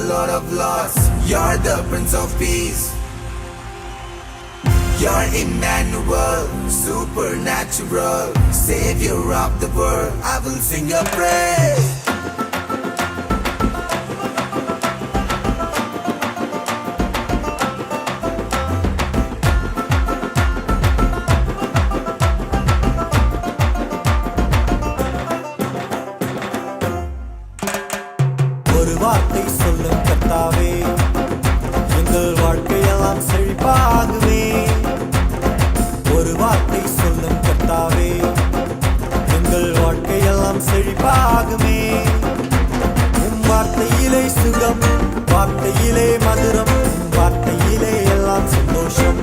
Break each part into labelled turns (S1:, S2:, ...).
S1: Lord of Lords. You're the Prince of Peace. You're Emmanuel, supernatural, Savior of the world. I will sing your praise.
S2: ஒரு வார்த்தை சொல்லும் கர்த்தாவே, எங்கள் வாழ்க்கையெல்லாம் செழிப்பாகுமே. ஒரு வார்த்தை சொல்லும் கர்த்தாவே, எங்கள் வாழ்க்கையெல்லாம் செழிப்பாகுமே. உம் வார்த்தையிலே சுகம், வார்த்தையிலே மதுரம், உம் வார்த்தையிலே எல்லாம் சந்தோஷம்.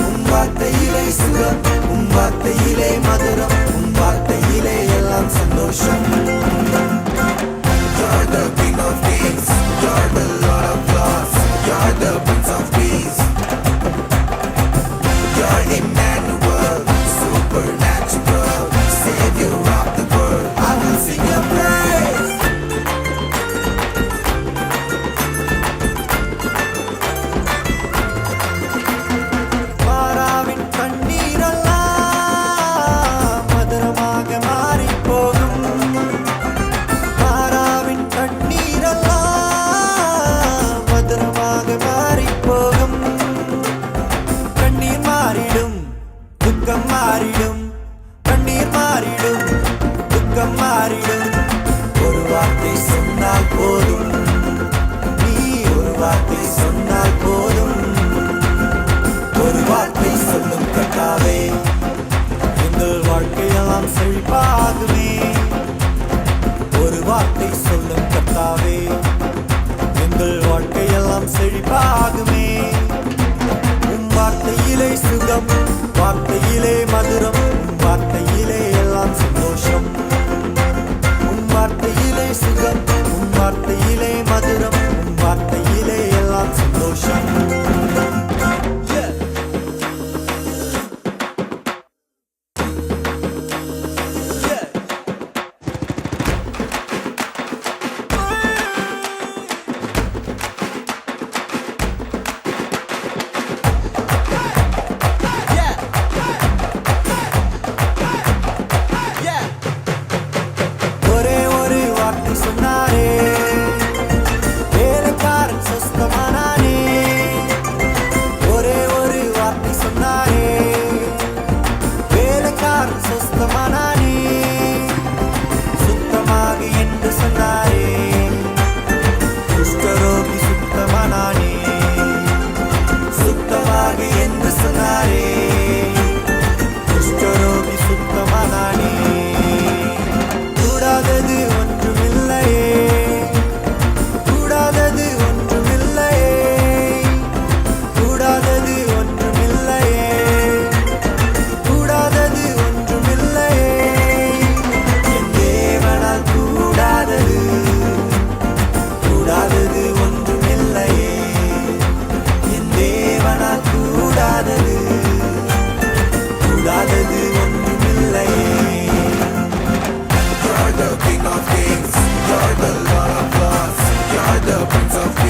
S2: உம் வார்த்தையிலே சுகம், உம் வார்த்தையிலே மதுரம், உம் வார்த்தையிலே எல்லாம் சந்தோஷம்.
S1: You're the King of Kings. You're the Lord of Lords. You're the Prince of Peace. You're Emmanuel, supernatural, Savior of the world. I will sing your praise.
S2: மாறாவின் கண்ணீரெல்லாம் மதுரமாக மாறிப் போகும். மாறாவின் கண்ணீரெல்லாம் மதுரமாக மாறிப் போகும். கண்ணீர் மாறிடும், துக்கம் மாறிடும். கண்ணீர் மாறிடும், துக்கம் மாறிடும். ஒரு வார்த்தை சொன்னால் போதும், நீ ஒரு வார்த்தை சொன்னால் போதும். ஒரு வார்த்தை சொல்லும் கர்த்தாவே, எங்கள் வாழ்க்கையெல்லாம் செழிப்பாகுமே. ஒரு வார்த்தை சொல்லும் கர்த்தாவே, எங்கள் வாழ்க்கையெல்லாம் செழிப்பாகுமே. உம் வார்த்தையிலே சுகம், வார்த்தையிலே மதுரம், உம் வார்த்தையிலே எல்லாம் சந்தோஷம். உம் வார்த்தையிலே சுகம், உம் வார்த்தையிலே மதுரம், உம் வார்த்தையிலே எல்லாம் சந்தோஷம். ஒரே ஒரு வார்த்தை சொன்னாரே, வேலைக்காரன் சொஸ்தமானானே. ஒரே ஒரு வார்த்தை சொன்னாரே, வேலைக்காரன் சொஸ்தமானானே. சுத்தமாக என்று சொன்னாரே, குஷ்டரோகி சுத்தமானானே. சுத்தமாக என்று சொன்னாரே, குஷ்டரோகி சுத்தமானானே. கூடாதது ஒன்றுமில்லையே, கூடாதது ஒன்றுமில்லையே, கூடாதது ஒன்றுமில்லையே, கூடாதது ஒன்றுமில்லையே. என் தேவனால் கூடாதது, கூடாதது ஒன்றுமில்லையே. என் தேவனால் கூடாதது, கூடாதது ஒன்றுமில்லையே.
S1: You're the King of Kings. You're the Lord of Lords. You're the Prince of Peace.